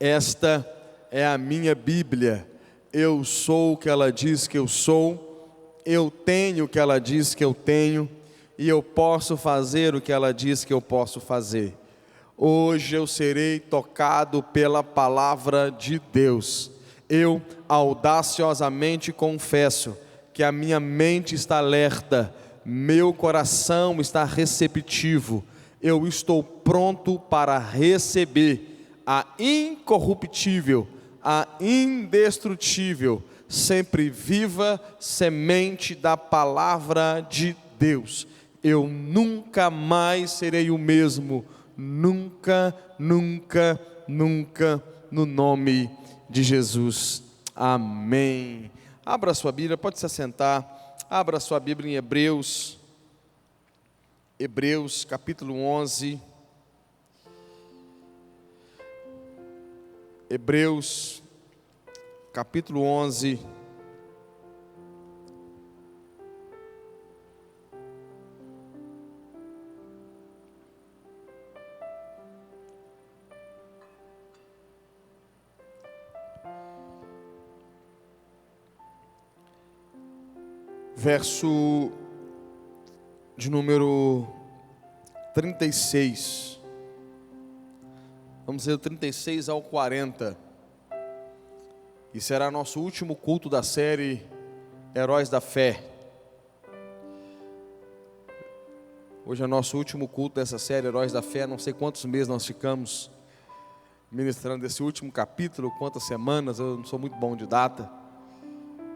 Esta é a minha Bíblia. Eu sou o que ela diz que eu sou, eu tenho o que ela diz que eu tenho, e eu posso fazer o que ela diz que eu posso fazer. Hoje eu serei tocado pela palavra de Deus. Eu audaciosamente confesso que a minha mente está alerta, meu coração está receptivo, eu estou pronto para receber a incorruptível, a indestrutível, sempre viva semente da palavra de Deus. Eu nunca mais serei o mesmo, nunca, nunca, nunca, no nome de Jesus. Amém. Abra sua Bíblia, pode se assentar. Abra sua Bíblia em Hebreus capítulo 11. Hebreus capítulo 11. Verso de número 36. Vamos ler do 36 ao 40. E será nosso último culto da série Heróis da Fé. Hoje é nosso último culto dessa série Heróis da Fé. Não sei quantos meses nós ficamos ministrando esse último capítulo, quantas semanas, eu não sou muito bom de data.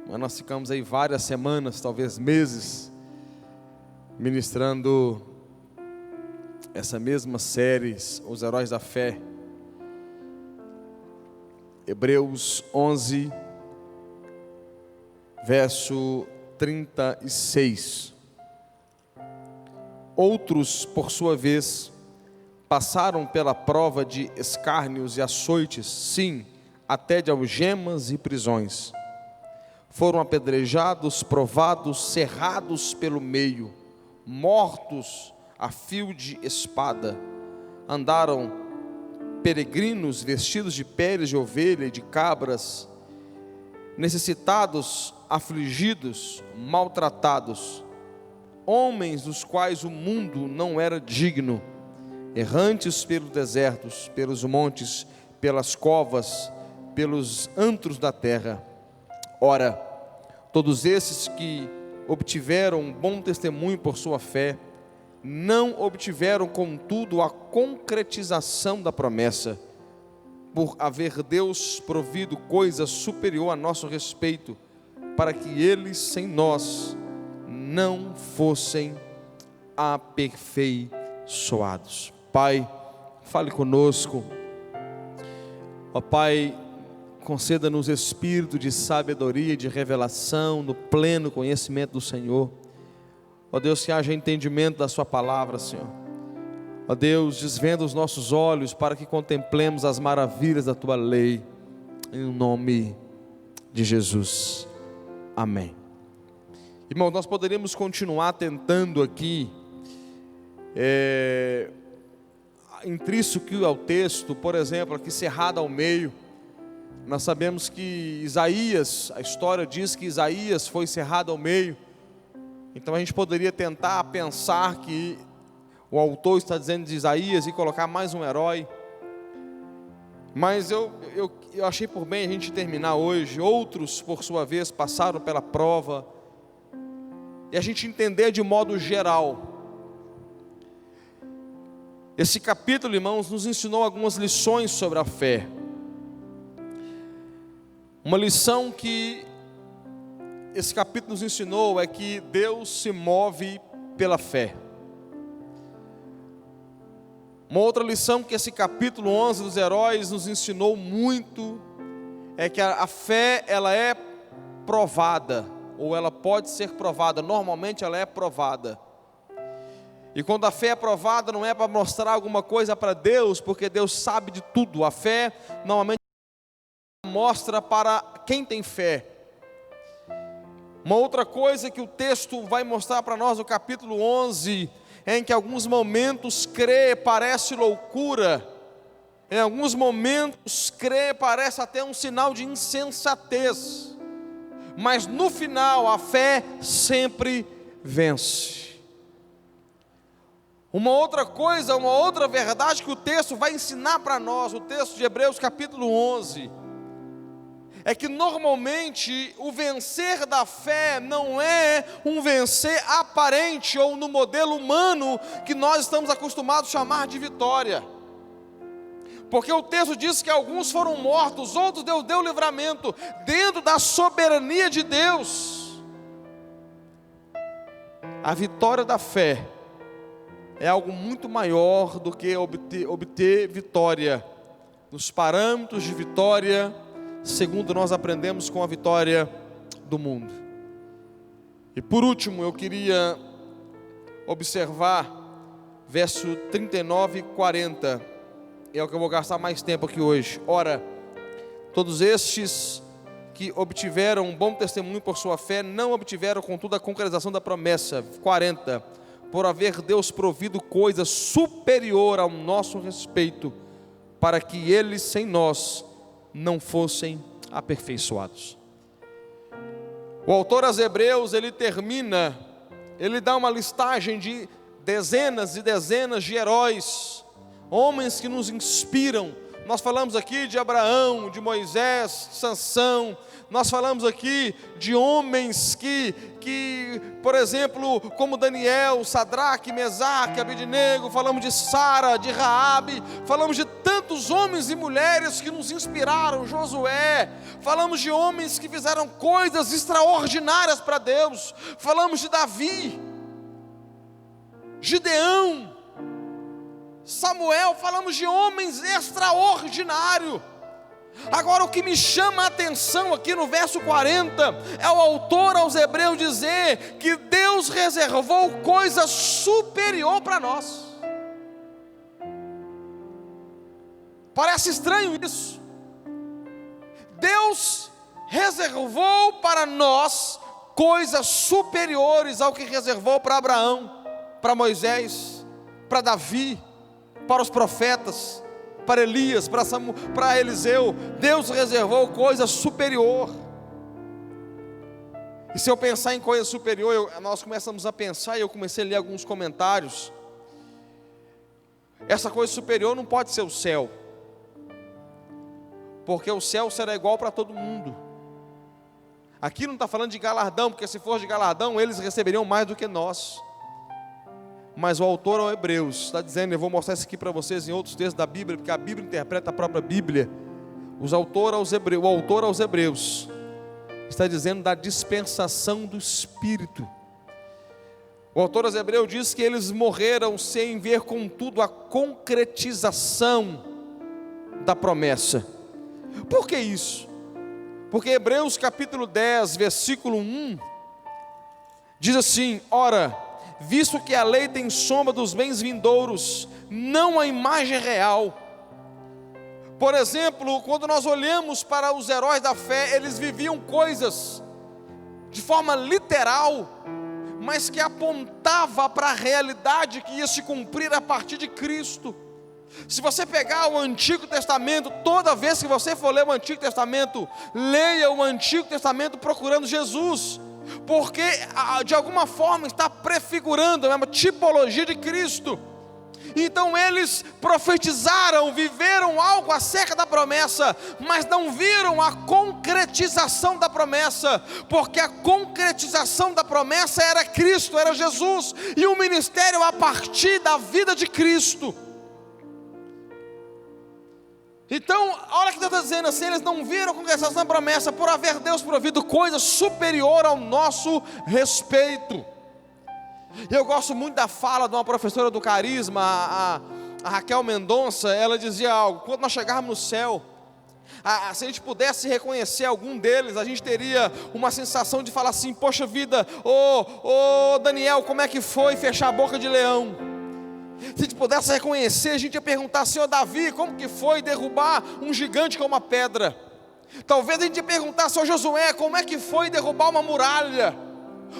Mas nós ficamos aí várias semanas, talvez meses, ministrando essa mesma série, os Heróis da Fé. Hebreus 11, verso 36. Outros, por sua vez, passaram pela prova de escárnios e açoites, sim, até de algemas e prisões. Foram apedrejados, provados, cerrados pelo meio, mortos a fio de espada. Andaram peregrinos vestidos de peles de ovelha e de cabras, necessitados, afligidos, maltratados, homens dos quais o mundo não era digno, errantes pelos desertos, pelos montes, pelas covas, pelos antros da terra. Ora, todos esses que obtiveram um bom testemunho por sua fé, não obtiveram, contudo, a concretização da promessa, por haver Deus provido coisa superior a nosso respeito, para que eles, sem nós, não fossem aperfeiçoados. Pai, fale conosco. Ó Pai, conceda-nos espírito de sabedoria e de revelação, no pleno conhecimento do Senhor. Ó Deus, que haja entendimento da sua palavra, Senhor. Ó Deus, desvenda os nossos olhos para que contemplemos as maravilhas da tua lei, em nome de Jesus. Amém. Irmão, nós poderíamos continuar tentando aqui, intrínseco ao texto, por exemplo, aqui cerrado ao meio. Nós sabemos que Isaías, a história diz que Isaías foi cerrado ao meio. Então a gente poderia tentar pensar que o autor está dizendo de Isaías e colocar mais um herói. Mas eu achei por bem a gente terminar hoje. Outros, por sua vez, passaram pela prova. E a gente entender de modo geral. Esse capítulo, irmãos, nos ensinou algumas lições sobre a fé. Uma lição que esse capítulo nos ensinou é que Deus se move pela fé. Uma outra lição que esse capítulo 11 dos heróis nos ensinou muito é que a fé, ela é provada, ou ela pode ser provada. Normalmente ela é provada. E quando a fé é provada, não é para mostrar alguma coisa para Deus, porque Deus sabe de tudo. A fé normalmente mostra para quem tem fé. Uma outra coisa que o texto vai mostrar para nós no capítulo 11 é em que alguns momentos crer parece loucura, Em alguns momentos, crer parece até um sinal de insensatez, mas no final a fé sempre vence. Uma outra coisa, uma outra verdade que o texto vai ensinar para nós, o texto de Hebreus capítulo 11, é que normalmente o vencer da fé não é um vencer aparente ou no modelo humano que nós estamos acostumados a chamar de vitória. Porque o texto diz que alguns foram mortos, outros Deus deu livramento, dentro da soberania de Deus. A vitória da fé é algo muito maior do que obter vitória, nos parâmetros de vitória, segundo nós aprendemos com a vitória do mundo. E por último, eu queria observar verso 39 e 40, é o que eu vou gastar mais tempo aqui hoje. Ora, todos estes que obtiveram um bom testemunho por sua fé, não obtiveram contudo a concretização da promessa. 40, por haver Deus provido coisa superior ao nosso respeito, para que eles sem nós não fossem aperfeiçoados. O autor aos Hebreus, ele dá uma listagem de dezenas e dezenas de heróis, homens que nos inspiram. Nós falamos aqui de Abraão, de Moisés, Sansão. Nós falamos aqui de homens que, por exemplo, como Daniel, Sadraque, Mesaque, Abednego. Falamos de Sara, de Raabe. Falamos de tantos homens e mulheres que nos inspiraram, Josué. Falamos de homens que fizeram coisas extraordinárias para Deus. Falamos de Davi, Gideão, Samuel. Falamos de homens extraordinários. Agora o que me chama a atenção aqui no verso 40 é o autor aos Hebreus dizer que Deus reservou coisa superior para nós. Parece estranho isso. Deus reservou para nós coisas superiores ao que reservou para Abraão, para Moisés, para Davi, para os profetas, para Elias, para Eliseu. Deus reservou coisa superior. E se eu pensar em coisa superior, nós começamos a pensar, e eu comecei a ler alguns comentários. Essa coisa superior não pode ser o céu, porque o céu será igual para todo mundo. Aqui não está falando de galardão, porque se for de galardão, eles receberiam mais do que nós. Mas o autor aos Hebreus está dizendo, eu vou mostrar isso aqui para vocês em outros textos da Bíblia, porque a Bíblia interpreta a própria Bíblia. O autor aos Hebreus está dizendo da dispensação do Espírito. O autor aos Hebreus diz que eles morreram sem ver contudo a concretização da promessa. Por que isso? Porque Hebreus capítulo 10, versículo 1, diz assim: ora, visto que a lei tem sombra dos bens vindouros, não a imagem real. Por exemplo, quando nós olhamos para os heróis da fé, eles viviam coisas de forma literal, mas que apontava para a realidade que ia se cumprir a partir de Cristo. Se você pegar o Antigo Testamento, toda vez que você for ler o Antigo Testamento, leia o Antigo Testamento procurando Jesus, porque de alguma forma está prefigurando a mesma tipologia de Cristo. Então eles profetizaram, viveram algo acerca da promessa, mas não viram a concretização da promessa, porque a concretização da promessa era Cristo, era Jesus, e o ministério a partir da vida de Cristo. Então, olha o que Deus está dizendo assim: eles não viram a concretização da promessa, por haver Deus provido coisa superior ao nosso respeito. Eu gosto muito da fala de uma professora do Carisma, a Raquel Mendonça. Ela dizia algo: quando nós chegarmos no céu, se a gente pudesse reconhecer algum deles, a gente teria uma sensação de falar assim: poxa vida, ô Daniel, como é que foi fechar a boca de leão? Se a gente pudesse reconhecer, a gente ia perguntar: Senhor Davi, como que foi derrubar um gigante com uma pedra? Talvez a gente ia perguntar: Senhor Josué, como é que foi derrubar uma muralha?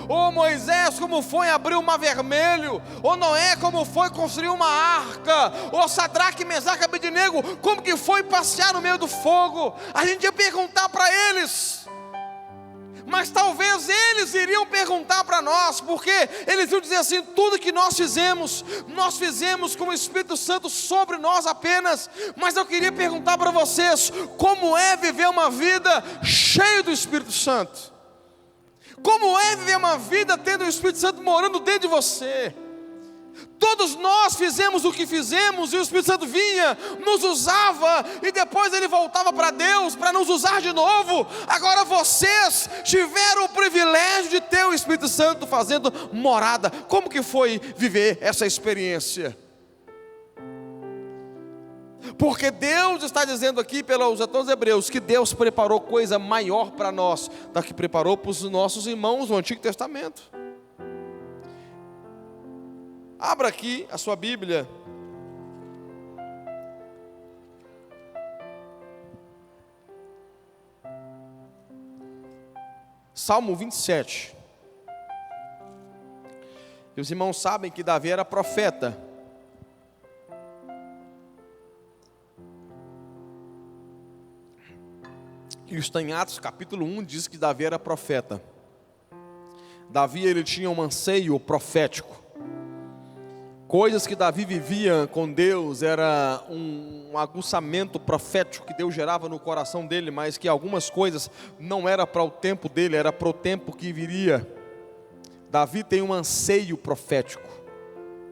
Ou Moisés, como foi abrir o mar vermelho? Ou Noé, como foi construir uma arca? Ou Sadraque, Mesaque e Abednego, como que foi passear no meio do fogo? A gente ia perguntar para eles, mas talvez eles iriam perguntar para nós, porque eles iam dizer assim: tudo que nós fizemos com o Espírito Santo sobre nós apenas. Mas eu queria perguntar para vocês: como é viver uma vida cheia do Espírito Santo? Como é viver uma vida tendo o Espírito Santo morando dentro de você? Todos nós fizemos o que fizemos, e o Espírito Santo vinha, nos usava, e depois ele voltava para Deus, para nos usar de novo. Agora vocês tiveram o privilégio de ter o Espírito Santo fazendo morada. Como que foi viver essa experiência? Porque Deus está dizendo aqui pelos autores hebreus que Deus preparou coisa maior para nós da que preparou para os nossos irmãos no Antigo Testamento. Abra aqui a sua Bíblia. Salmo 27. E os irmãos sabem que Davi era profeta. E está em Atos capítulo 1, diz que Davi era profeta. Davi, ele tinha um anseio profético. Coisas que Davi vivia com Deus, era um aguçamento profético que Deus gerava no coração dele, mas que algumas coisas não era para o tempo dele, era para o tempo que viria. Davi tem um anseio profético,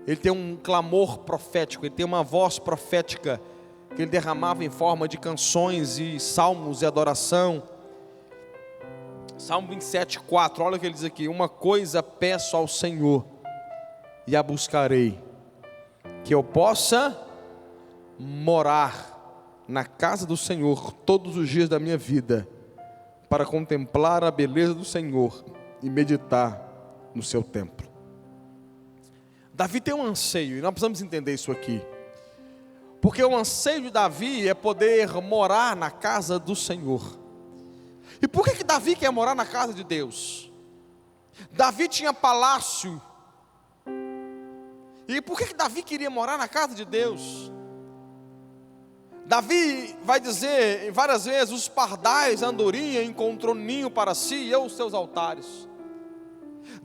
ele tem um clamor profético, ele tem uma voz profética, que ele derramava em forma de canções e salmos e adoração. Salmo 27, 4, olha o que ele diz aqui: uma coisa peço ao Senhor, e a buscarei, que eu possa morar na casa do Senhor todos os dias da minha vida, para contemplar a beleza do Senhor e meditar no seu templo. Davi tem um anseio, e nós precisamos entender isso aqui, porque o anseio de Davi é poder morar na casa do Senhor. E por que Davi quer morar na casa de Deus? Davi tinha palácio. E por que Davi queria morar na casa de Deus? Davi vai dizer várias vezes: os pardais, a andorinha encontrou ninho para si, e eu os seus altares.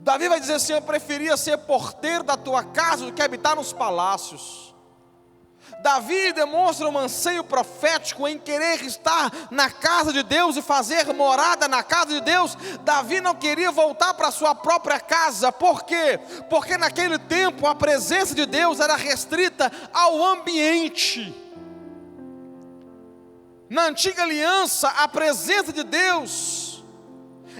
Davi vai dizer assim: eu preferia ser porteiro da tua casa do que habitar nos palácios. Davi demonstra um anseio profético em querer estar na casa de Deus e fazer morada na casa de Deus. Davi não queria voltar para a sua própria casa. Por quê? Porque naquele tempo a presença de Deus era restrita ao ambiente. Na antiga aliança, a presença de Deus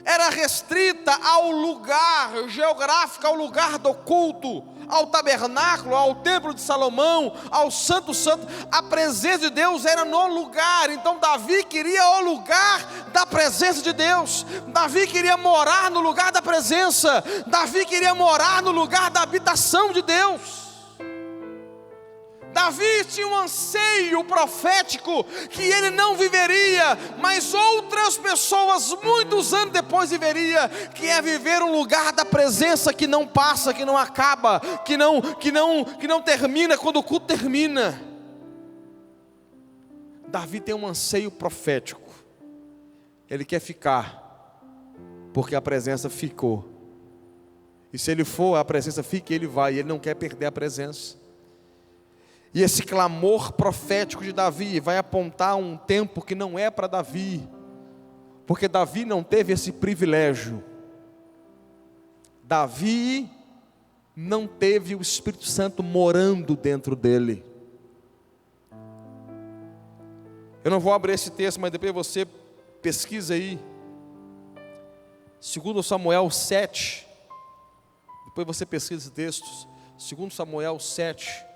era restrita ao lugar geográfico, ao lugar do culto, ao tabernáculo, ao templo de Salomão, ao santo santo. A presença de Deus era no lugar. Então Davi queria o lugar da presença de Deus. Davi queria morar no lugar da presença. Davi queria morar no lugar da habitação de Deus. Davi tinha um anseio profético que ele não viveria, mas outras pessoas muitos anos depois viveria, que é viver um lugar da presença que não passa, que não acaba, que não termina quando o culto termina. Davi tem um anseio profético. Ele quer ficar, porque a presença ficou. E se ele for, a presença fica e ele vai, e ele não quer perder a presença. E esse clamor profético de Davi vai apontar um tempo que não é para Davi, porque Davi não teve esse privilégio. Davi não teve o Espírito Santo morando dentro dele. Eu não vou abrir esse texto, mas depois você pesquisa aí, 2 Samuel 7, depois você pesquisa esse texto, 2 Samuel 7,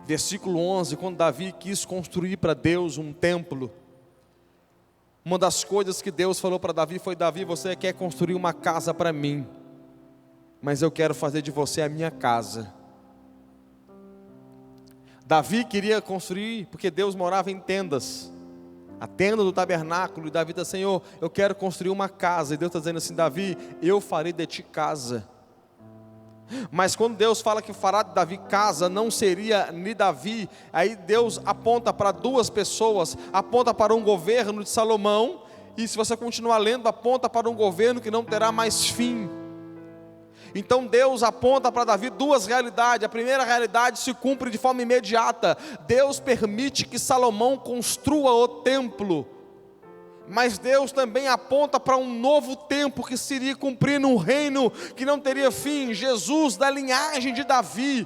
versículo 11, quando Davi quis construir para Deus um templo, uma das coisas que Deus falou para Davi foi: Davi, você quer construir uma casa para mim, mas eu quero fazer de você a minha casa. Davi queria construir, porque Deus morava em tendas. a tenda do tabernáculo, e Davi está, Senhor, eu quero construir uma casa, e Deus está dizendo assim, Davi, eu farei de ti casa. Mas quando Deus fala que fará de Davi casa, não seria de Davi, aí Deus aponta para duas pessoas, aponta para um governo de Salomão, e se você continuar lendo, aponta para um governo que não terá mais fim. Então Deus aponta para Davi duas realidades. A primeira realidade se cumpre de forma imediata. Deus permite que Salomão construa o templo, mas Deus também aponta para um novo tempo que se iria cumprir num reino que não teria fim. Jesus, da linhagem de Davi,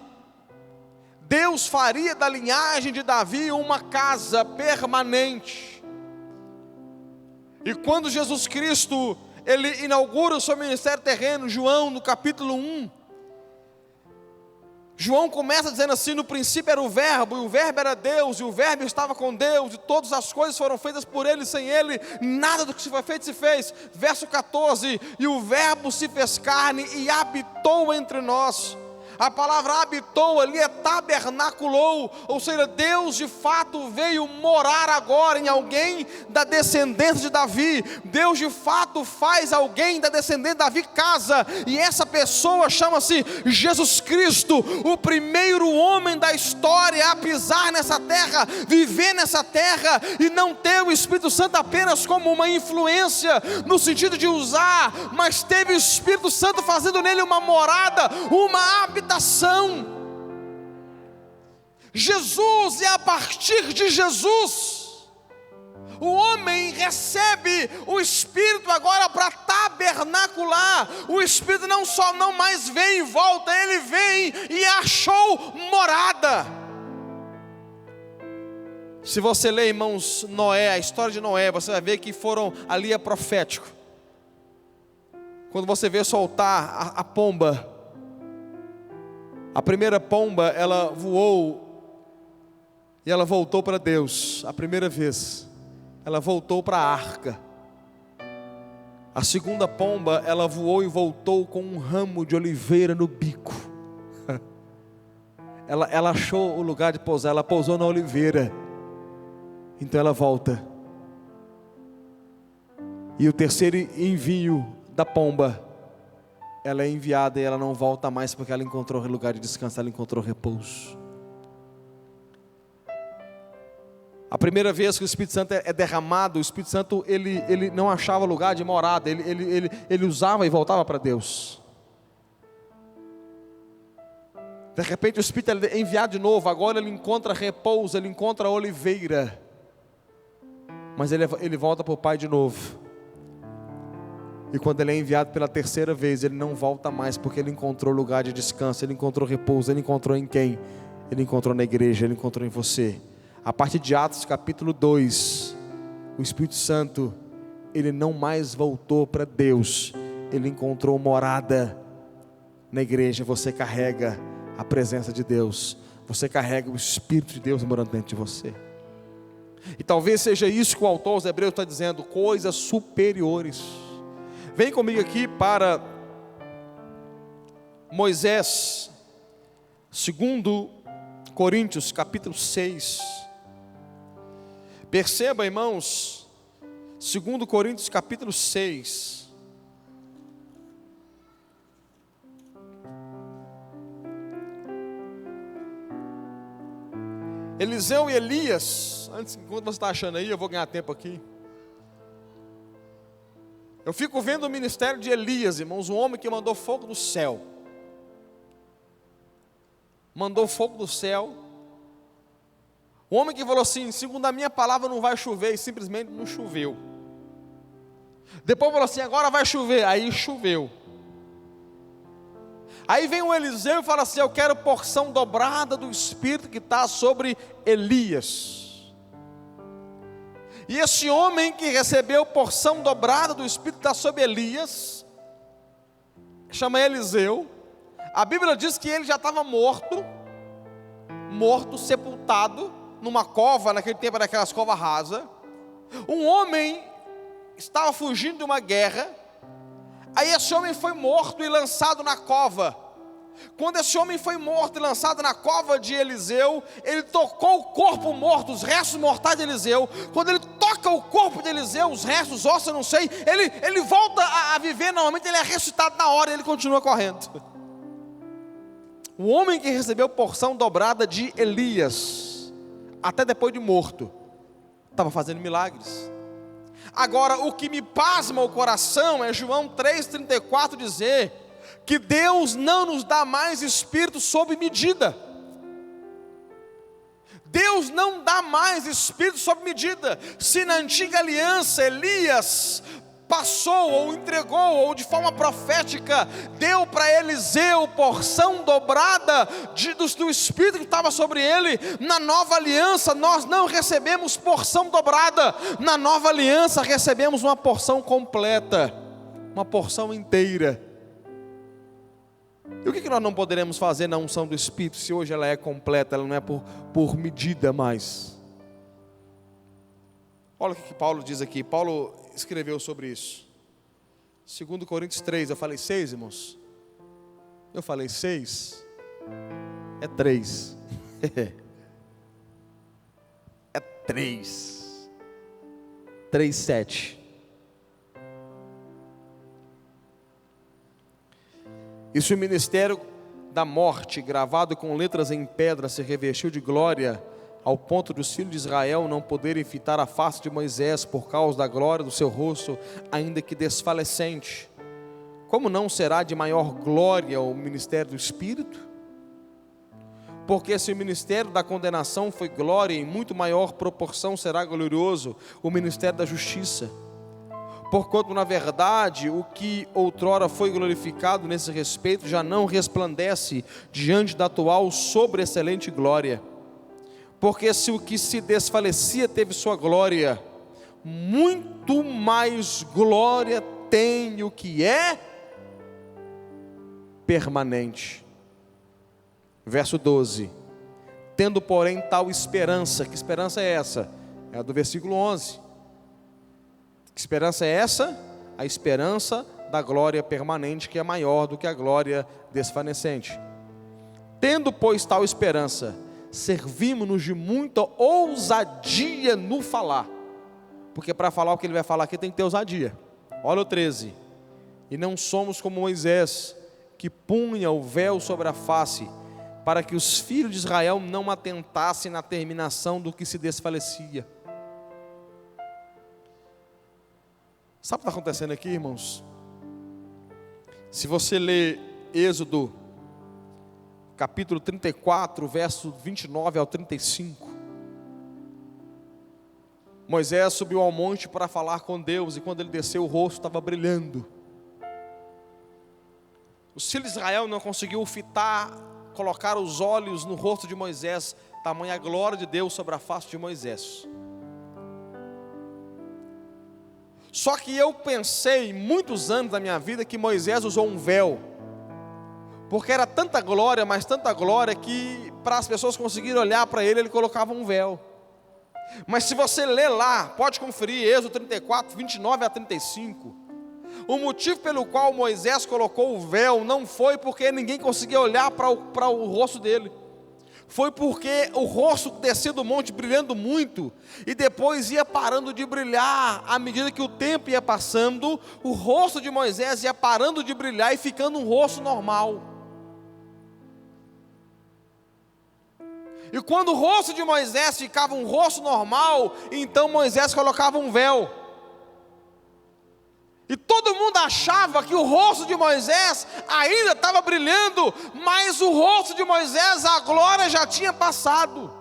Deus faria da linhagem de Davi uma casa permanente. E quando Jesus Cristo, Ele inaugura o seu ministério terreno, João no capítulo 1, João começa dizendo assim, no princípio era o verbo, e o verbo era Deus, e o verbo estava com Deus, e todas as coisas foram feitas por Ele, sem Ele, nada do que se foi feito se fez. Verso 14, e o verbo se fez carne e habitou entre nós. A palavra habitou ali é tabernaculou, ou seja, Deus de fato veio morar agora em alguém da descendência de Davi. Deus de fato faz alguém da descendência de Davi casa, e essa pessoa chama-se Jesus Cristo, o primeiro homem da história a pisar nessa terra, viver nessa terra, e não ter o Espírito Santo apenas como uma influência, no sentido de usar, mas teve o Espírito Santo fazendo nele uma morada, uma habitação. Jesus, e a partir de Jesus, o homem recebe o Espírito agora para tabernacular. O Espírito não mais vem e volta, ele vem e achou morada. Se você ler, irmãos, Noé, a história de Noé, você vai ver que ali é profético. Quando você vê soltar a pomba, a primeira pomba, ela voou e ela voltou para Deus. A primeira vez, ela voltou para a arca. A segunda pomba, ela voou e voltou com um ramo de oliveira no bico. Ela achou o lugar de pousar, ela pousou na oliveira. Então ela volta. E o terceiro envio da pomba, ela é enviada e ela não volta mais, porque ela encontrou lugar de descanso, ela encontrou repouso. A primeira vez que o Espírito Santo é derramado, o Espírito Santo ele não achava lugar de morada, ele usava e voltava para Deus. De repente o Espírito é enviado de novo, agora ele encontra repouso, ele encontra oliveira, mas ele volta para o Pai de novo. E quando ele é enviado pela terceira vez, ele não volta mais, porque ele encontrou lugar de descanso, ele encontrou repouso. Ele encontrou em quem? Ele encontrou na igreja, ele encontrou em você. A partir de Atos capítulo 2, o Espírito Santo, ele não mais voltou para Deus, ele encontrou morada na igreja. Você carrega a presença de Deus, você carrega o Espírito de Deus morando dentro de você. E talvez seja isso que o autor aos Hebreus está dizendo, coisas superiores. Vem comigo aqui para Moisés, 2 Coríntios capítulo 6. Perceba, irmãos, 2 Coríntios capítulo 6. Eliseu e Elias, enquanto você está achando aí, eu vou ganhar tempo aqui. Eu fico vendo o ministério de Elias, irmãos, um homem que mandou fogo do céu. Mandou fogo do céu. Um homem que falou assim, segundo a minha palavra não vai chover, e simplesmente não choveu. Depois falou assim, agora vai chover, aí choveu. Aí vem o Eliseu e fala assim, eu quero porção dobrada do Espírito que está sobre Elias. E esse homem que recebeu porção dobrada do Espírito que está sobre Elias, chama Eliseu. A Bíblia diz que ele já estava morto, sepultado, numa cova, naquele tempo era aquelas covas rasas. Um homem estava fugindo de uma guerra, aí esse homem foi morto e lançado na cova. Quando esse homem foi morto e lançado na cova de Eliseu, ele tocou o corpo morto, os restos mortais de Eliseu. Quando ele toca toca o corpo de Eliseu, os restos, os ossos, eu não sei, ele volta a viver normalmente, ele é ressuscitado na hora e ele continua correndo. O homem que recebeu porção dobrada de Elias, até depois de morto, estava fazendo milagres. Agora, o que me pasma o coração é João 3,34 dizer que Deus não nos dá mais espírito sob medida. Deus não dá mais espírito sob medida. Se na antiga aliança Elias passou ou entregou, ou de forma profética deu para Eliseu porção dobrada do espírito que estava sobre ele, na nova aliança nós não recebemos porção dobrada. Na nova aliança recebemos uma porção completa, uma porção inteira. E o que nós não poderemos fazer na unção do Espírito, se hoje ela é completa, ela não é por medida mais? Olha o que Paulo diz aqui. Paulo escreveu sobre isso. 2 Coríntios 3, eu falei 6, irmãos? Eu falei 6? É 3. É 3. 3:7. E se o ministério da morte, gravado com letras em pedra, se revestiu de glória, ao ponto dos filhos de Israel não poderem fitar a face de Moisés por causa da glória do seu rosto, ainda que desfalecente, como não será de maior glória o ministério do Espírito? Porque se o ministério da condenação foi glória, em muito maior proporção será glorioso o ministério da justiça. Porquanto, na verdade, o que outrora foi glorificado nesse respeito já não resplandece diante da atual sobreexcelente glória. Porque se o que se desfalecia teve sua glória, muito mais glória tem o que é permanente. Verso 12. Tendo, porém, tal esperança. Que esperança é essa? É a do versículo 11. Que esperança é essa? A esperança da glória permanente, que é maior do que a glória desvanecente. Tendo, pois, tal esperança, servimos-nos de muita ousadia no falar. Porque para falar o que ele vai falar aqui tem que ter ousadia. Olha o 13. E não somos como Moisés, que punha o véu sobre a face, para que os filhos de Israel não atentassem na terminação do que se desfalecia. Sabe o que está acontecendo aqui, irmãos? Se você ler Êxodo, capítulo 34, verso 29 ao 35. Moisés subiu ao monte para falar com Deus, e quando ele desceu, o rosto estava brilhando. Os filhos de Israel não conseguiu colocar os olhos no rosto de Moisés, tamanha a glória de Deus sobre a face de Moisés. Só que eu pensei, muitos anos da minha vida, que Moisés usou um véu, porque era tanta glória, mas tanta glória, que para as pessoas conseguirem olhar para ele, ele colocava um véu. Mas se você ler lá, pode conferir, Êxodo 34, 29 a 35, o motivo pelo qual Moisés colocou o véu, não foi porque ninguém conseguia olhar para o rosto dele, foi porque o rosto descia do monte brilhando muito, e depois ia parando de brilhar, à medida que o tempo ia passando, o rosto de Moisés ia parando de brilhar e ficando um rosto normal. E quando o rosto de Moisés ficava um rosto normal, então Moisés colocava um véu. E todo mundo achava que o rosto de Moisés ainda estava brilhando, mas o rosto de Moisés, a glória já tinha passado.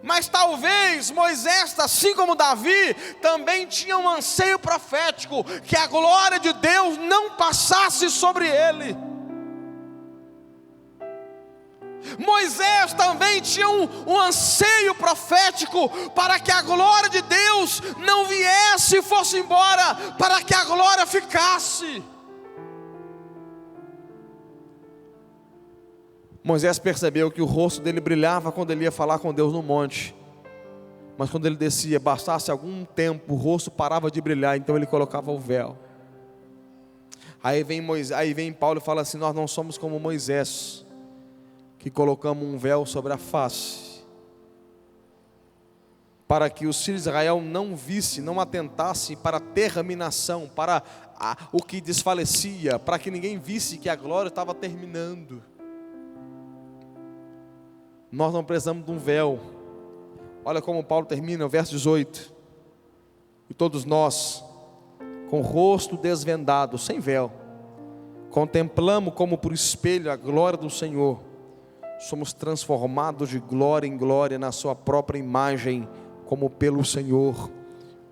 Mas talvez Moisés, assim como Davi, também tinha um anseio profético, que a glória de Deus não passasse sobre ele. Moisés também tinha um anseio profético para que a glória de Deus não viesse e fosse embora, para que a glória ficasse. Moisés percebeu que o rosto dele brilhava quando ele ia falar com Deus no monte, mas quando ele descia, bastasse algum tempo, o rosto parava de brilhar, então ele colocava o véu. Aí vem Paulo e fala assim: nós não somos como Moisés, que colocamos um véu sobre a face. para que os filhos de Israel não vissem, não atentassem para a terminação, para o que desfalecia, para que ninguém visse que a glória estava terminando. Nós não precisamos de um véu. Olha como Paulo termina, o verso 18. E todos nós, com o rosto desvendado, sem véu, contemplamos como por espelho a glória do Senhor, somos transformados de glória em glória na sua própria imagem, como pelo Senhor,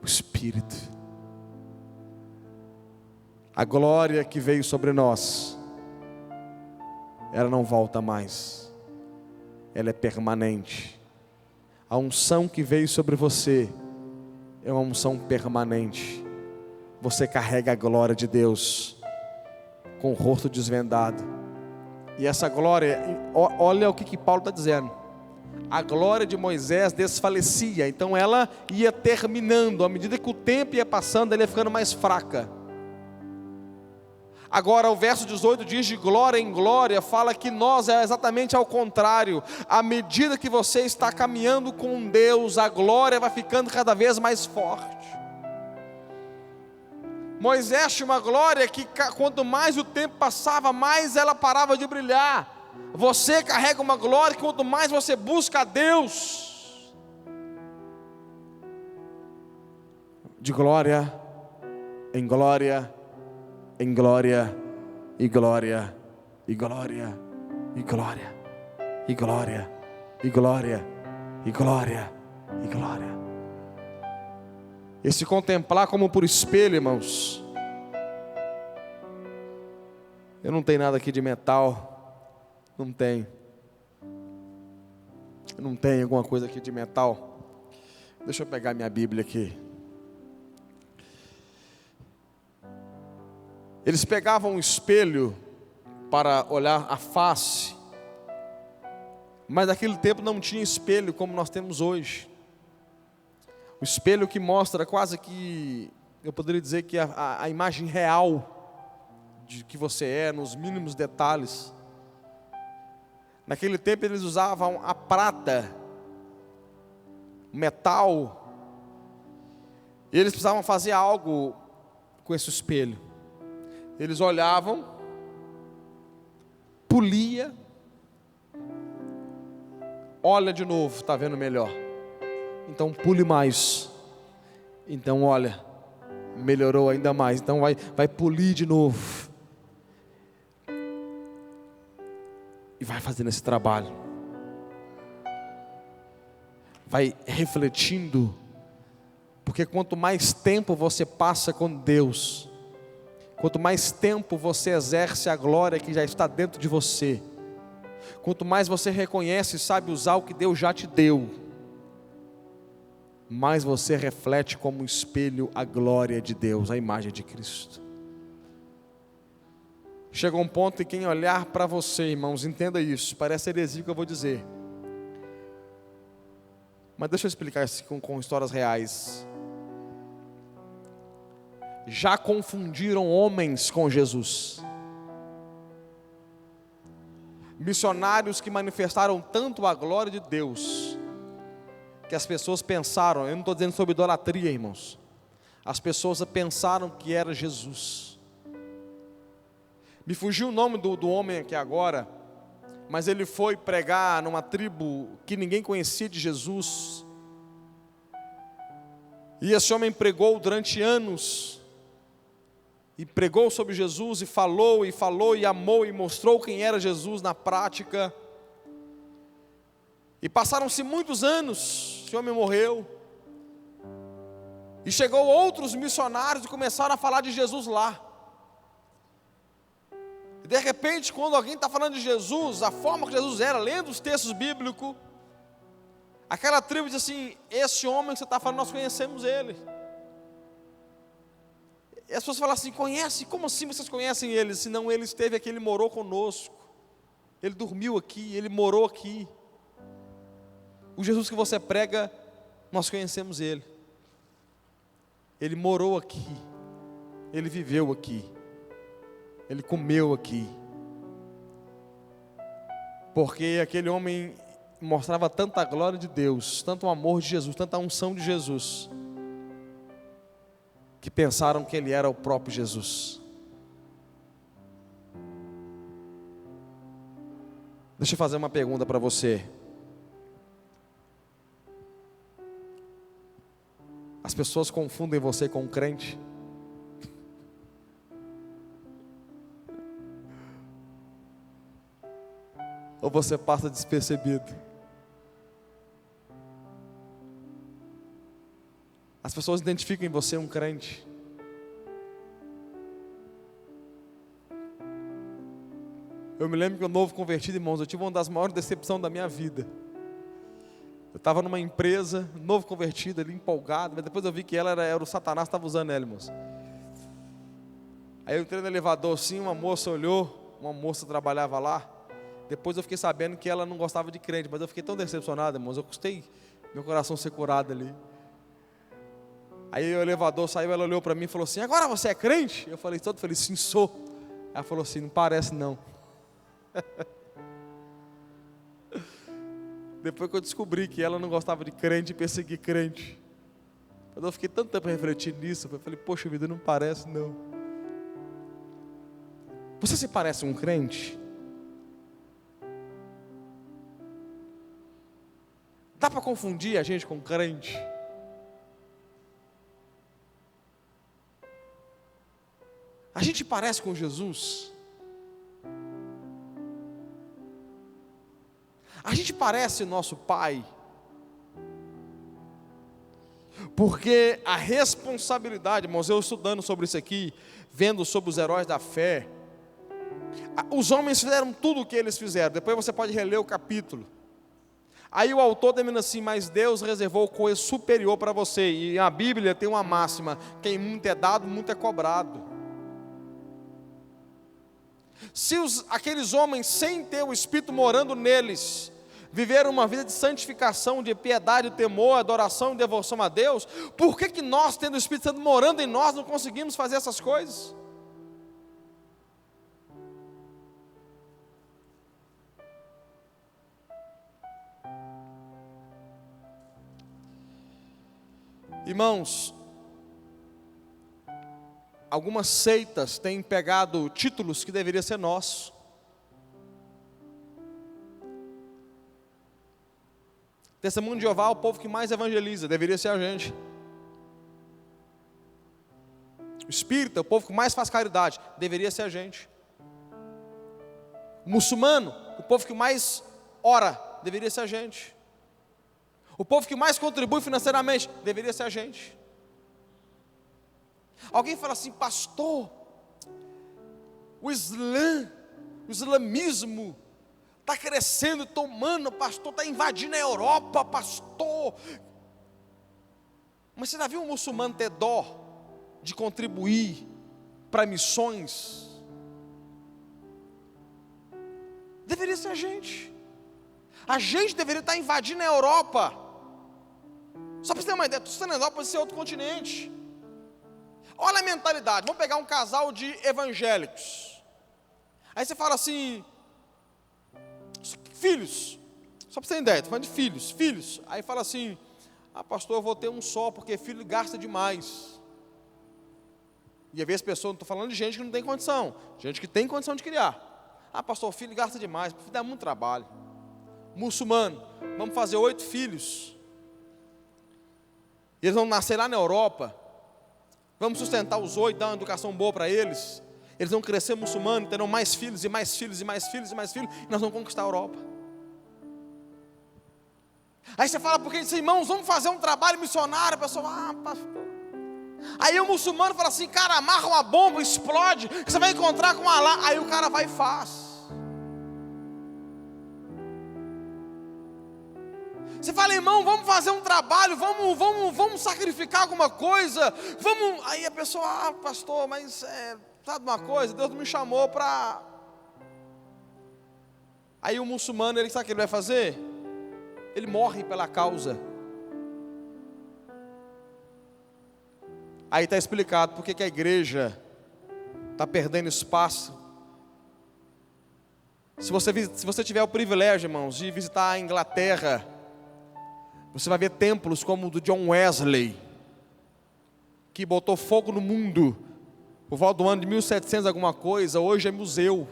o Espírito. A glória que veio sobre nós, ela não volta mais, ela é permanente. A unção que veio sobre você é uma unção permanente. Você carrega a glória de Deus com o rosto desvendado. E essa glória, olha o que Paulo está dizendo. A glória de Moisés desfalecia, então ela ia terminando. À medida que o tempo ia passando, ela ia ficando mais fraca. Agora o verso 18 diz: de glória em glória, fala que nós é exatamente ao contrário. À medida que você está caminhando com Deus, a glória vai ficando cada vez mais forte. Moisés tinha uma glória que quanto mais o tempo passava, mais ela parava de brilhar. Você carrega uma glória que quanto mais você busca a Deus, de glória em glória, em glória, e glória, e glória, e glória, e glória, e glória, e glória, e glória. Esse contemplar como por espelho, irmãos. Eu não tenho nada aqui de metal. Não tenho. Não tem alguma coisa aqui de metal. Deixa eu pegar minha Bíblia aqui. Eles pegavam um espelho para olhar a face, mas naquele tempo não tinha espelho como nós temos hoje. O espelho que mostra quase que, eu poderia dizer que a imagem real de que você é, nos mínimos detalhes. Naquele tempo eles usavam a prata, metal, e eles precisavam fazer algo com esse espelho. Eles olhavam, polia, olha de novo, está vendo melhor. Então pule mais. Então olha, melhorou ainda mais. Então vai polir de novo. E vai fazendo esse trabalho. Vai refletindo. Porque quanto mais tempo você passa com Deus, quanto mais tempo você exerce a glória que já está dentro de você, quanto mais você reconhece e sabe usar o que Deus já te deu, mais você reflete como um espelho a glória de Deus, a imagem de Cristo. Chega um ponto em quem olhar para você, irmãos, entenda isso, parece heresia o que eu vou dizer, mas deixa eu explicar isso com histórias reais. Já confundiram homens com Jesus. Missionários que manifestaram tanto a glória de Deus, que as pessoas pensaram, eu não estou dizendo sobre idolatria, irmãos, as pessoas pensaram que era Jesus. Me fugiu o nome do homem aqui agora, mas ele foi pregar numa tribo que ninguém conhecia de Jesus, e esse homem pregou durante anos, e pregou sobre Jesus, e falou, e amou, e mostrou quem era Jesus na prática. E passaram-se muitos anos, esse homem morreu, e chegou outros missionários e começaram a falar de Jesus lá. E de repente, quando alguém está falando de Jesus, a forma que Jesus era, lendo os textos bíblicos, aquela tribo diz assim: esse homem que você está falando, nós conhecemos ele. E as pessoas falam assim: conhece? Como assim vocês conhecem ele? Se não, ele esteve aqui, ele morou conosco, ele dormiu aqui, ele morou aqui. O Jesus que você prega, nós conhecemos ele. Ele morou aqui, ele viveu aqui, ele comeu aqui. Porque aquele homem mostrava tanta glória de Deus, tanto o amor de Jesus, tanta unção de Jesus, que pensaram que ele era o próprio Jesus. Deixa eu fazer uma pergunta para você. As pessoas confundem você com um crente? Ou você passa despercebido? As pessoas identificam em você um crente. Eu me lembro que o novo convertido, irmãos, eu tive uma das maiores decepções da minha vida. Eu estava numa empresa, novo convertido, ali empolgado, mas depois eu vi que ela era o Satanás que estava usando ela, irmãos. Aí eu entrei no elevador assim, uma moça olhou, uma moça trabalhava lá. Depois eu fiquei sabendo que ela não gostava de crente, mas eu fiquei tão decepcionado, irmãos, eu custei meu coração ser curado ali. Aí o elevador saiu, ela olhou para mim e falou assim: agora você é crente? Eu falei todo feliz: sim, sou. Ela falou assim: não parece não. Depois que eu descobri que ela não gostava de crente e perseguir crente, mas eu fiquei tanto tempo refletindo nisso, eu falei: poxa vida, não parece não. Você se parece um crente? Dá para confundir a gente com crente? A gente parece com Jesus? A gente parece nosso Pai? Porque a responsabilidade, irmãos, eu estudando sobre isso aqui, vendo sobre os heróis da fé, os homens fizeram tudo o que eles fizeram. Depois você pode reler o capítulo. Aí o autor termina assim: mas Deus reservou coisa superior para você. E a Bíblia tem uma máxima: quem muito é dado, muito é cobrado. Se aqueles homens, sem ter o Espírito morando neles, viveram uma vida de santificação, de piedade, temor, adoração e devoção a Deus, por que nós, tendo o Espírito Santo morando em nós, não conseguimos fazer essas coisas? Irmãos, algumas seitas têm pegado títulos que deveriam ser nossos. Testemunho de Jeová é o povo que mais evangeliza, deveria ser a gente. O espírita é o povo que mais faz caridade, deveria ser a gente. O muçulmano, o povo que mais ora, deveria ser a gente. O povo que mais contribui financeiramente, deveria ser a gente. Alguém fala assim: pastor, o islamismo está crescendo, tomando, pastor, está invadindo a Europa, pastor. Mas você já viu um muçulmano ter dó de contribuir para missões? Deveria ser a gente. A gente deveria estar invadindo a Europa. Só para você ter uma ideia, estou na Europa, pode ser outro continente. Olha a mentalidade, vamos pegar um casal de evangélicos. Aí você fala assim: filhos, só para você ter ideia, estou falando de filhos. Aí fala assim: ah, pastor, eu vou ter um só, porque filho gasta demais. E às vezes as pessoas, não estou falando de gente que não tem condição, gente que tem condição de criar. Ah, pastor, filho gasta demais, filho dá muito trabalho. Muçulmano, vamos fazer 8 filhos. Eles vão nascer lá na Europa. Vamos sustentar os 8, dar uma educação boa para eles. Eles vão crescer muçulmanos, terão mais filhos e mais filhos e mais filhos e mais filhos, e nós vamos conquistar a Europa. Aí você fala, porque disse: irmãos, vamos fazer um trabalho missionário. A pessoa: ah, pastor. Aí o muçulmano fala assim: cara, amarra uma bomba, explode, que você vai encontrar com Allah. Aí o cara vai e faz. Você fala: irmão, vamos fazer um trabalho, vamos sacrificar alguma coisa, vamos. Aí a pessoa: ah, pastor, mas sabe uma coisa, Deus me chamou para. Aí o muçulmano, ele sabe o que ele vai fazer? Ele morre pela causa. Aí está explicado porque que a igreja está perdendo espaço. Se você tiver o privilégio, irmãos, de visitar a Inglaterra, você vai ver templos como o do John Wesley, que botou fogo no mundo por volta do ano de 1700 alguma coisa, hoje é museu.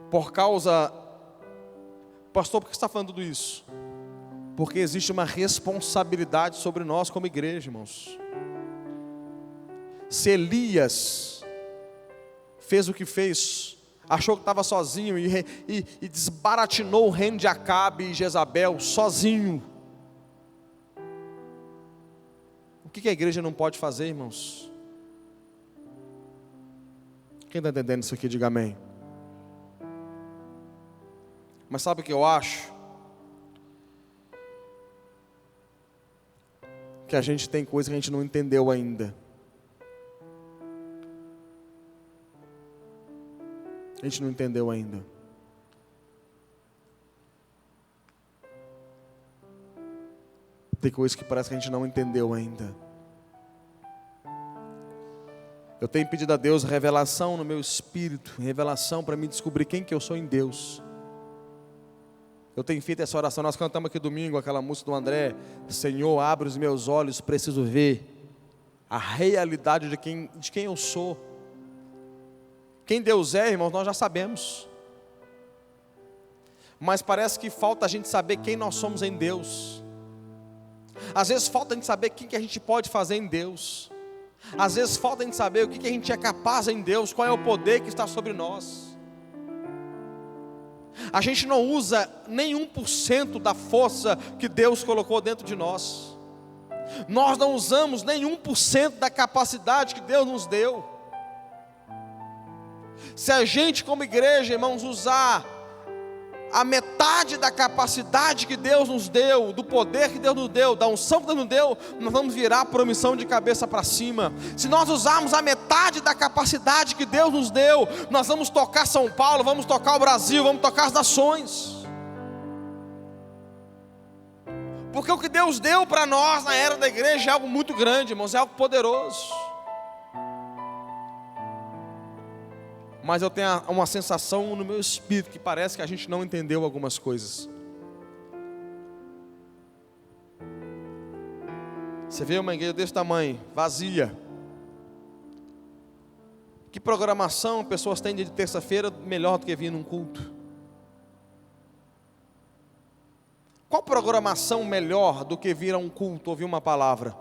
Por causa... Pastor, por que você está falando tudo isso? Porque existe uma responsabilidade sobre nós como igreja, irmãos. Se Elias fez o que fez, achou que estava sozinho e desbaratinou o reino de Acabe e Jezabel sozinho, o que a igreja não pode fazer, irmãos? Quem está entendendo isso aqui, diga amém. Mas sabe o que eu acho? Que a gente tem coisa que a gente não entendeu ainda. A gente não entendeu ainda. Tem coisa que parece que a gente não entendeu ainda. Eu tenho pedido a Deus revelação no meu espírito, revelação para me descobrir quem que eu sou em Deus. Eu tenho feito essa oração, nós cantamos aqui domingo aquela música do André, Senhor, abre os meus olhos, preciso ver a realidade de quem eu sou. Quem Deus é, irmãos, nós já sabemos. Mas parece que falta a gente saber quem nós somos em Deus. Às vezes falta a gente saber o que a gente pode fazer em Deus. Às vezes falta a gente saber o que a gente é capaz em Deus, qual é o poder que está sobre nós. A gente não usa nem 1% da força que Deus colocou dentro de nós. Nós não usamos nem 1% da capacidade que Deus nos deu. Se a gente como igreja, irmãos, usar a metade da capacidade que Deus nos deu, do poder que Deus nos deu, da unção que Deus nos deu, nós vamos virar promissão de cabeça para cima. Se nós usarmos a metade da capacidade que Deus nos deu, nós vamos tocar São Paulo, vamos tocar o Brasil, vamos tocar as nações. Porque o que Deus deu para nós na era da igreja é algo muito grande, irmãos, é algo poderoso. Mas eu tenho uma sensação no meu espírito que parece que a gente não entendeu algumas coisas. Você vê uma igreja desse tamanho, vazia. Que programação pessoas têm de terça-feira melhor do que vir num culto? Qual programação melhor do que vir a um culto, ouvir uma palavra?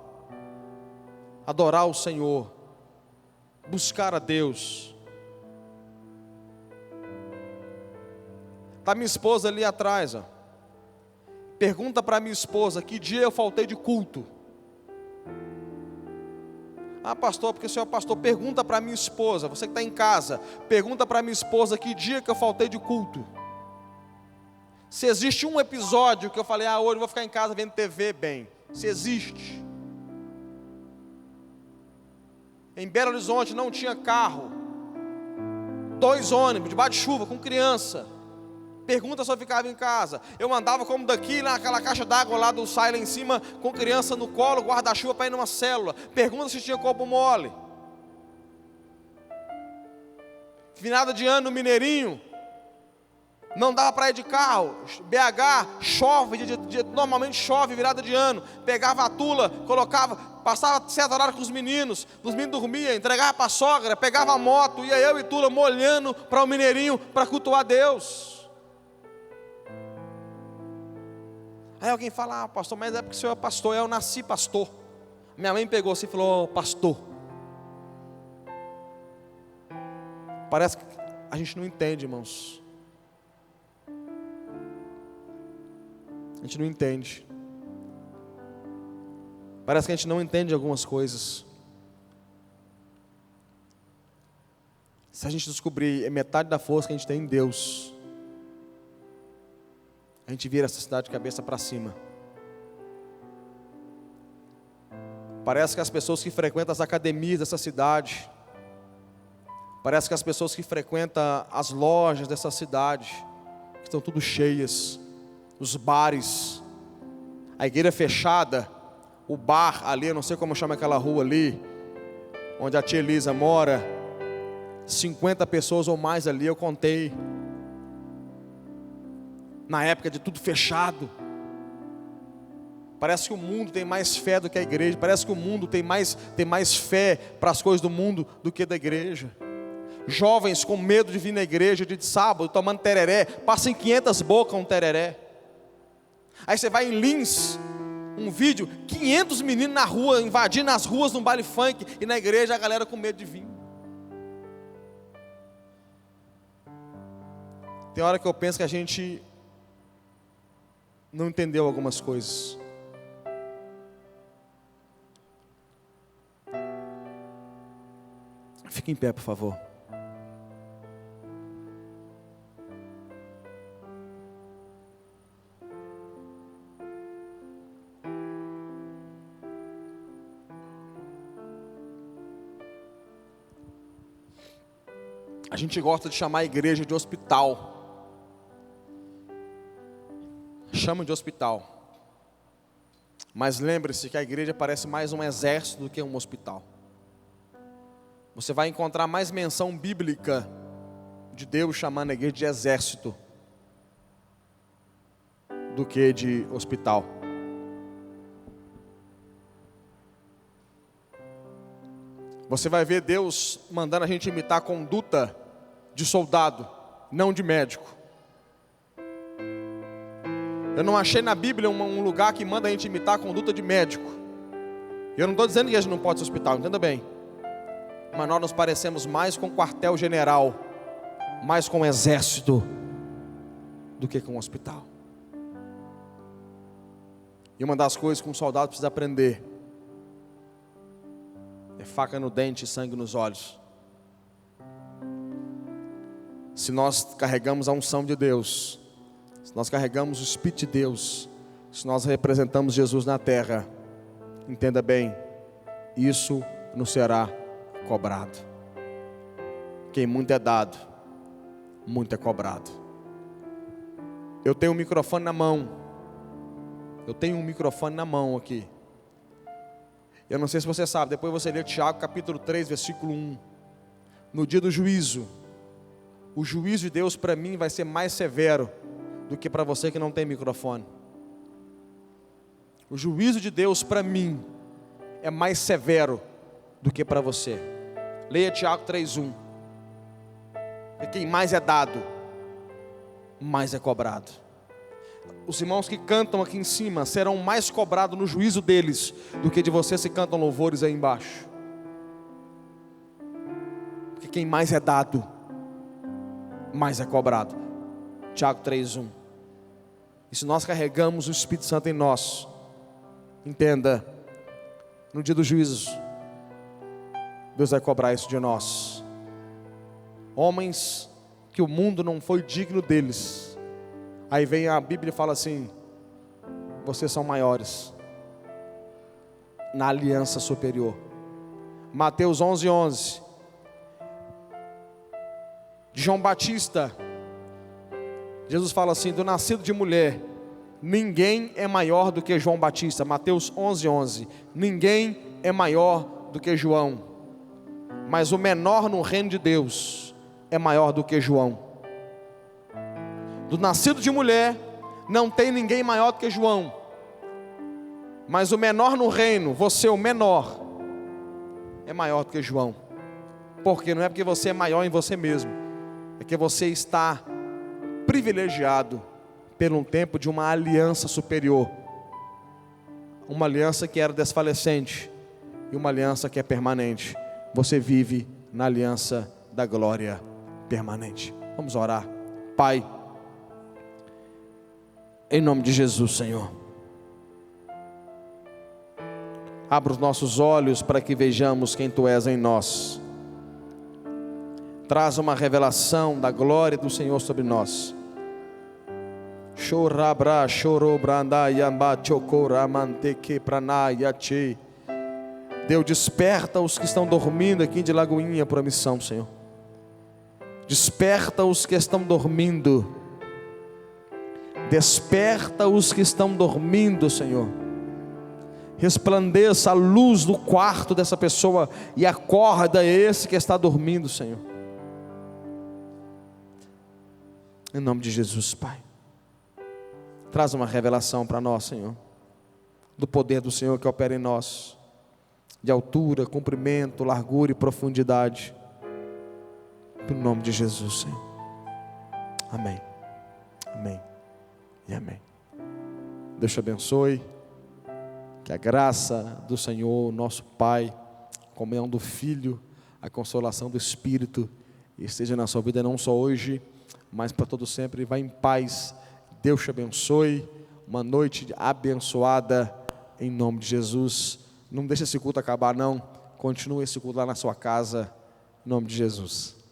Adorar o Senhor, buscar a Deus. Está minha esposa ali atrás, ó. Pergunta para minha esposa, que dia eu faltei de culto? Ah, pastor, porque o senhor é pastor. Pergunta para minha esposa, você que está em casa, pergunta para minha esposa, que dia que eu faltei de culto? Se existe um episódio que eu falei, hoje eu vou ficar em casa vendo TV, bem, se existe. Em Belo Horizonte não tinha carro, 2 ônibus, debaixo de chuva, com criança. Pergunta se eu ficava em casa. Eu andava como daqui, naquela caixa d'água lá do SAI lá em cima, com criança no colo, guarda-chuva para ir numa célula. Pergunta se tinha corpo mole. Virada de ano no Mineirinho, não dava para ir de carro. BH chove, normalmente chove virada de ano. Pegava a tula, colocava, passava certo horário com os meninos dormiam, entregava para a sogra, pegava a moto, ia eu e Tula molhando para o Mineirinho para cultuar Deus. Aí alguém fala, pastor, mas é porque o senhor é pastor. Eu nasci pastor. Minha mãe pegou assim e falou, pastor. Parece que a gente não entende, irmãos. A gente não entende. Parece que a gente não entende algumas coisas. Se a gente descobrir metade da força que a gente tem em Deus, a gente vira essa cidade de cabeça para cima. Parece que as pessoas que frequentam as academias dessa cidade, parece que as pessoas que frequentam as lojas dessa cidade, estão tudo cheias, os bares, a igreja fechada, o bar ali, eu não sei como chama aquela rua ali, onde a tia Elisa mora, 50 pessoas ou mais ali, eu contei. Na época de tudo fechado. Parece que o mundo tem mais fé do que a igreja. Parece que o mundo tem mais fé para as coisas do mundo do que da igreja. Jovens com medo de vir na igreja de sábado, tomando tereré. Passam em 500 bocas um tereré. Aí você vai em Lins, um vídeo, 500 meninos na rua, invadindo as ruas num baile funk. E na igreja a galera com medo de vir. Tem hora que eu penso que a gente não entendeu algumas coisas. Fique em pé, por favor. A gente gosta de chamar a igreja de hospital. Chama de hospital. Mas lembre-se que a igreja parece mais um exército do que um hospital. Você vai encontrar mais menção bíblica de Deus chamando a igreja de exército do que de hospital. Você vai ver Deus mandando a gente imitar a conduta de soldado, não de médico. Eu não achei na Bíblia um lugar que manda a gente imitar a conduta de médico. Eu não estou dizendo que a gente não pode ser hospital, entenda bem. Mas nós nos parecemos mais com quartel-general, mais com exército, do que com um hospital. E uma das coisas que um soldado precisa aprender é faca no dente e sangue nos olhos. Se nós carregamos a unção de Deus, se nós carregamos o Espírito de Deus, se nós representamos Jesus na terra, entenda bem, isso nos será cobrado. Quem muito é dado, muito é cobrado. Eu tenho um microfone na mão. Eu tenho um microfone na mão aqui. Eu não sei se você sabe, depois você lê Tiago capítulo 3, versículo 1. No dia do juízo, o juízo de Deus para mim vai ser mais severo do que para você que não tem microfone. O juízo de Deus para mim é mais severo do que para você. Leia Tiago 3:1. E quem mais é dado, mais é cobrado. Os irmãos que cantam aqui em cima serão mais cobrados no juízo deles do que de vocês que cantam louvores aí embaixo. Porque quem mais é dado, mais é cobrado. Tiago 3:1. E se nós carregamos o Espírito Santo em nós, entenda, no dia do juízo, Deus vai cobrar isso de nós. Homens que o mundo não foi digno deles. Aí vem a Bíblia e fala assim: vocês são maiores na aliança superior. Mateus 11:11. De João Batista, Jesus fala assim: do nascido de mulher, ninguém é maior do que João Batista. Mateus 11:11. Ninguém é maior do que João, mas o menor no reino de Deus é maior do que João. Do nascido de mulher, não tem ninguém maior do que João, mas o menor no reino, você o menor, é maior do que João. Porque não é porque você é maior em você mesmo, é que você está privilegiado pelo tempo de uma aliança superior. Uma aliança que era desfalecente e uma aliança que é permanente. Você vive na aliança da glória permanente. Vamos orar. Pai, em nome de Jesus, Senhor, abra os nossos olhos para que vejamos quem Tu és em nós. Traz uma revelação da glória do Senhor sobre nós. Chorabra, chorobranda, yamba, chocoramante, quepranayate. Deus, desperta os que estão dormindo aqui de Lagoinha por missão, Senhor. Desperta os que estão dormindo. Desperta os que estão dormindo, Senhor. Resplandeça a luz do quarto dessa pessoa e acorda esse que está dormindo, Senhor. Em nome de Jesus, Pai. Traz uma revelação para nós, Senhor, do poder do Senhor que opera em nós, de altura, comprimento, largura e profundidade. Em nome de Jesus, Senhor. Amém. Amém. E amém. Deus te abençoe. Que a graça do Senhor, nosso Pai, a comunhão do Filho, a consolação do Espírito, esteja na sua vida não só hoje, mas para todo sempre. Vá em paz. Deus te abençoe. Uma noite abençoada em nome de Jesus. Não deixe esse culto acabar não. Continue esse culto lá na sua casa em nome de Jesus.